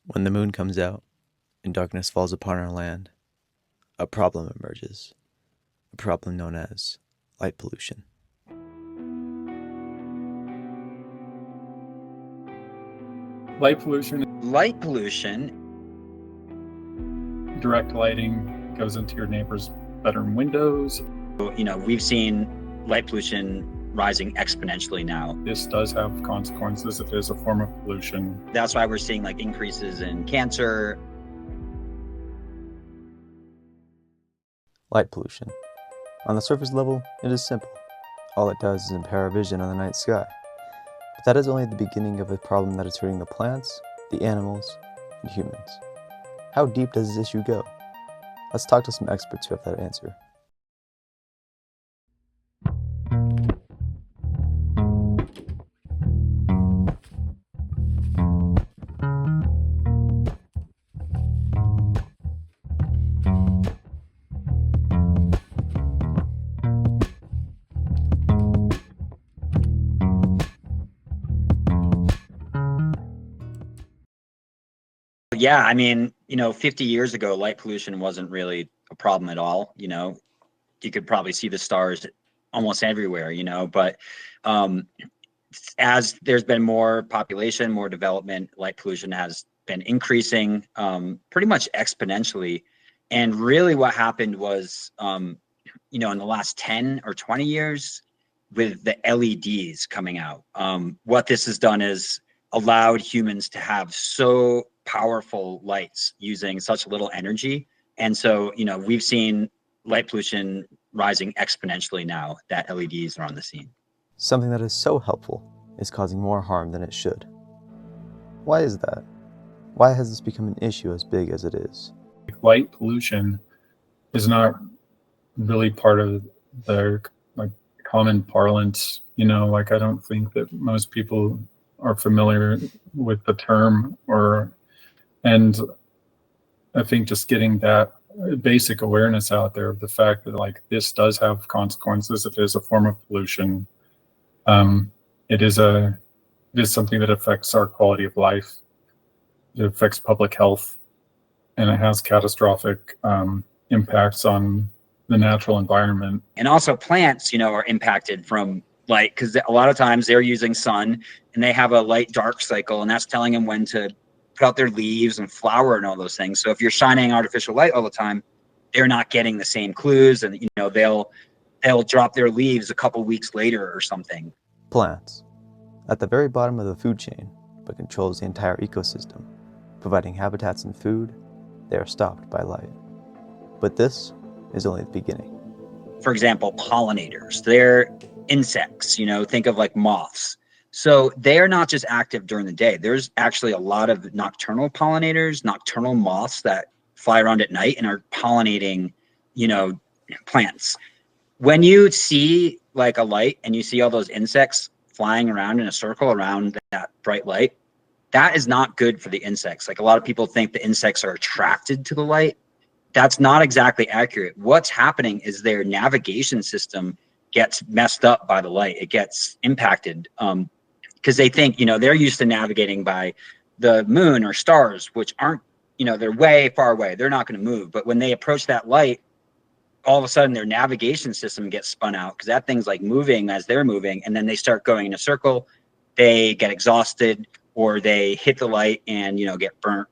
When the moon comes out and darkness falls upon our land, a problem emerges, a problem known as light pollution. Light pollution, Light pollution, direct lighting goes into your neighbor's bedroom windows. we've seen light pollution rising exponentially now. This does have consequences. It is a form of pollution. That's why we're seeing increases in cancer. Light pollution. On the surface level, it is simple. All it does is impair our vision on the night sky. But that is only the beginning of a problem that is hurting the plants, the animals, and humans. How deep does this issue go? Let's talk to some experts who have that answer. Yeah, 50 years ago, light pollution wasn't really a problem at all. You could probably see the stars almost everywhere, but as there's been more population, more development, light pollution has been increasing pretty much exponentially. And really what happened was, in the last 10 or 20 years with the LEDs coming out, what this has done is allowed humans to have so powerful lights using such little energy. And so, we've seen light pollution rising exponentially now that LEDs are on the scene. Something that is so helpful is causing more harm than it should. Why is that? Why has this become an issue as big as it is? Light pollution is not really part of the common parlance. I don't think that most people are familiar with the term, and I think just getting that basic awareness out there of the fact that this does have consequences. It is a form of pollution. It is something that affects our quality of life. It affects public health, and it has catastrophic impacts on the natural environment. And also plants, are impacted from light, because a lot of times they're using sun and they have a light dark cycle, and that's telling them when to put out their leaves and flower and all those things. So if you're shining artificial light all the time, they're not getting the same clues, and they'll drop their leaves a couple weeks later or something. Plants. At the very bottom of the food chain, but controls the entire ecosystem. Providing habitats and food, they are stopped by light. But this is only the beginning. For example, pollinators, they're insects, think of moths. So they're not just active during the day. There's actually a lot of nocturnal pollinators, nocturnal moths that fly around at night and are pollinating, plants. When you see a light and you see all those insects flying around in a circle around that bright light, that is not good for the insects. A lot of people think the insects are attracted to the light. That's not exactly accurate. What's happening is their navigation system gets messed up by the light. It gets impacted because they think, they're used to navigating by the moon or stars, which aren't, they're way far away. They're not going to move. But when they approach that light, all of a sudden their navigation system gets spun out because that thing's moving as they're moving. And then they start going in a circle. They get exhausted, or they hit the light and, get burnt.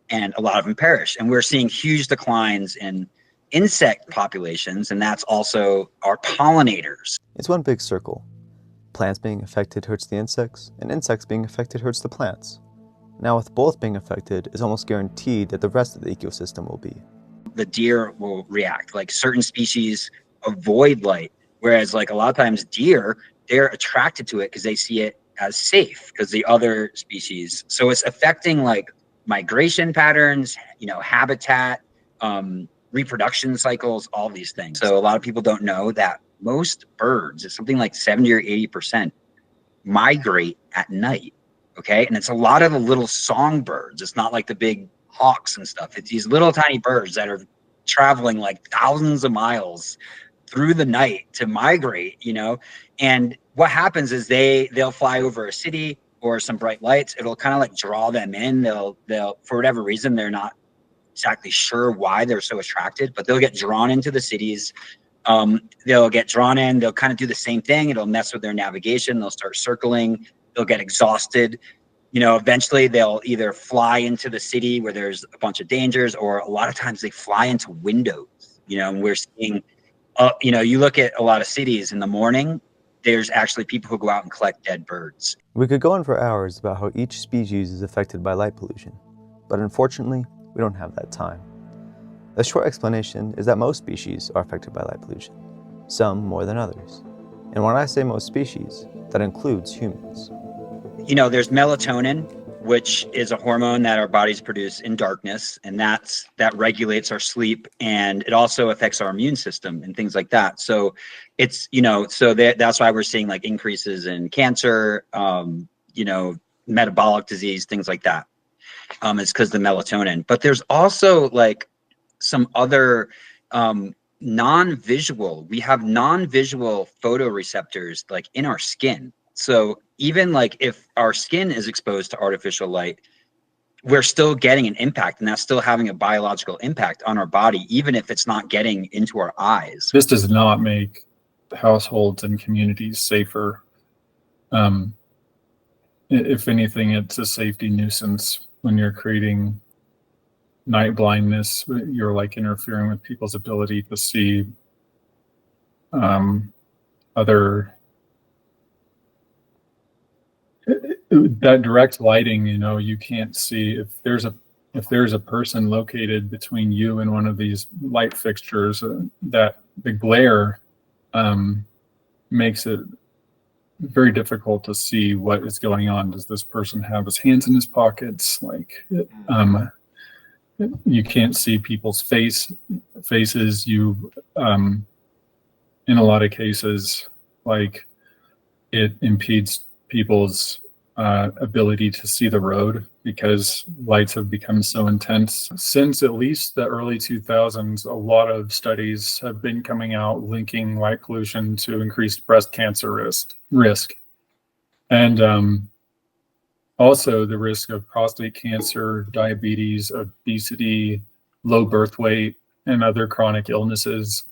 And a lot of them perish. And we're seeing huge declines in insect populations, and that's also our pollinators. It's one big circle. Plants being affected hurts the insects, and insects being affected hurts the plants. Now with both being affected, it's almost guaranteed that the rest of the ecosystem will be. The deer will react. Certain species avoid light, whereas a lot of times deer, they're attracted to it because they see it as safe because the other species. So it's affecting migration patterns, habitat, reproduction cycles, all these things. So a lot of people don't know that most birds, it's something like 70 or 80%, migrate at night. Okay. And it's a lot of the little songbirds. It's not like the big hawks and stuff. It's these little tiny birds that are traveling thousands of miles through the night to migrate, and what happens is they'll fly over a city or some bright lights, it'll kind of like draw them in. They'll for whatever reason, they're not exactly sure why they're so attracted, but they'll get drawn into the cities. They'll get drawn in. They'll kind of do the same thing. It'll mess with their navigation. They'll start circling. They'll get exhausted. Eventually they'll either fly into the city where there's a bunch of dangers, or a lot of times they fly into windows. And we're seeing, you look at a lot of cities in the morning, there's actually people who go out and collect dead birds. We could go on for hours about how each species is affected by light pollution, but unfortunately, we don't have that time. The short explanation is that most species are affected by light pollution, some more than others. And when I say most species, that includes humans. There's melatonin, which is a hormone that our bodies produce in darkness, and that regulates our sleep, and it also affects our immune system and things like that. So it's, that's why we're seeing like increases in cancer, metabolic disease, things like that. It's because the melatonin. But there's also like some other non-visual. We have non-visual photoreceptors like in our skin. So even like if our skin is exposed to artificial light, we're still getting an impact, and that's still having a biological impact on our body, even if it's not getting into our eyes. This does not make households and communities safer. If anything, it's a safety nuisance. When you're creating night blindness, you're like interfering with people's ability to see other. That direct lighting, you can't see if there's a person located between you and one of these light fixtures. That the glare makes it very difficult to see what is going on. Does this person have his hands in his pockets? You can't see people's faces. You, in a lot of cases, like it impedes people's ability to see the road because lights have become so intense. Since at least the early 2000s, a lot of studies have been coming out linking light pollution to increased breast cancer risk. And also the risk of prostate cancer, diabetes, obesity, low birth weight, and other chronic illnesses.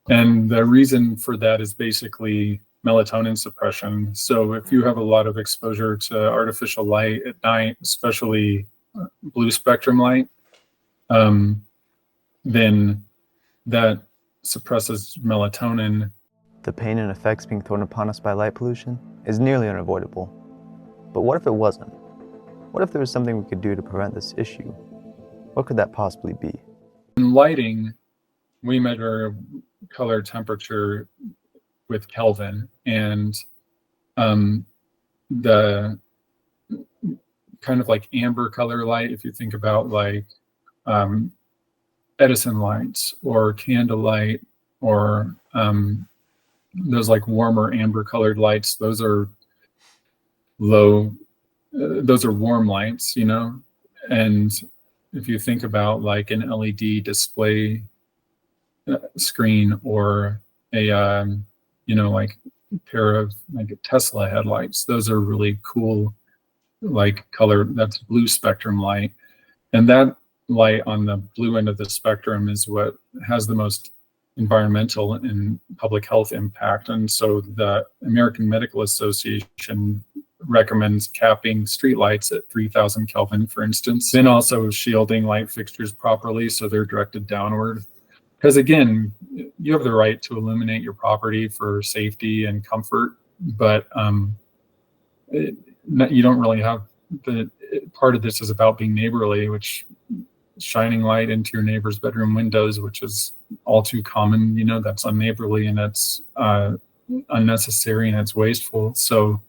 And the reason for that is basically melatonin suppression. So if you have a lot of exposure to artificial light at night, especially blue spectrum light, then that suppresses melatonin. The pain and effects being thrown upon us by light pollution is nearly unavoidable. But what if it wasn't? What if there was something we could do to prevent this issue? What could that possibly be? In lighting, we measure color temperature with Kelvin, and the kind of like amber color light, if you think about like Edison lights or candlelight or those like warmer amber colored lights, those are warm lights, and if you think about like an LED display screen or a like pair of like Tesla headlights, those are really cool like color. That's blue spectrum light, and that light on the blue end of the spectrum is what has the most environmental and public health impact. And so the American Medical Association recommends capping streetlights at 3000 Kelvin, for instance, then also shielding light fixtures properly so they're directed downward. Because again, you have the right to illuminate your property for safety and comfort, but you don't really have part of this is about being neighborly, which shining light into your neighbor's bedroom windows, which is all too common, that's unneighborly and that's unnecessary and it's wasteful. So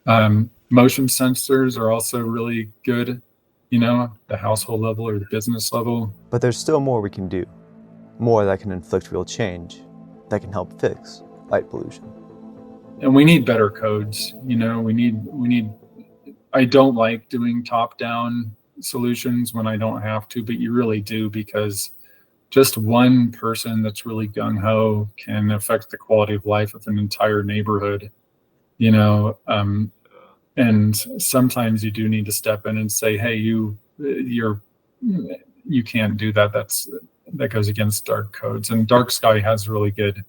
motion sensors are also really good, the household level or the business level. But there's still more we can do. More that can inflict real change, that can help fix light pollution. And we need better codes, we need, I don't like doing top-down solutions when I don't have to, but you really do, because just one person that's really gung-ho can affect the quality of life of an entire neighborhood. And sometimes you do need to step in and say, hey, you can't do that. That goes against dark codes. And Dark Sky has really good,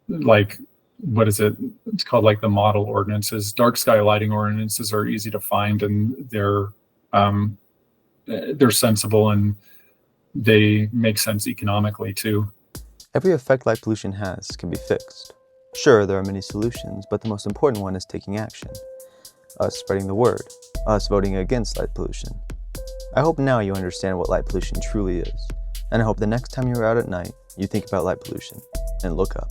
like, what is it? It's called like the model ordinances. Dark sky lighting ordinances are easy to find, and they're sensible, and they make sense economically too. Every effect light pollution has can be fixed. Sure, there are many solutions, but the most important one is taking action. Us spreading the word. Us voting against light pollution. I hope now you understand what light pollution truly is, and I hope the next time you're out at night, you think about light pollution and look up.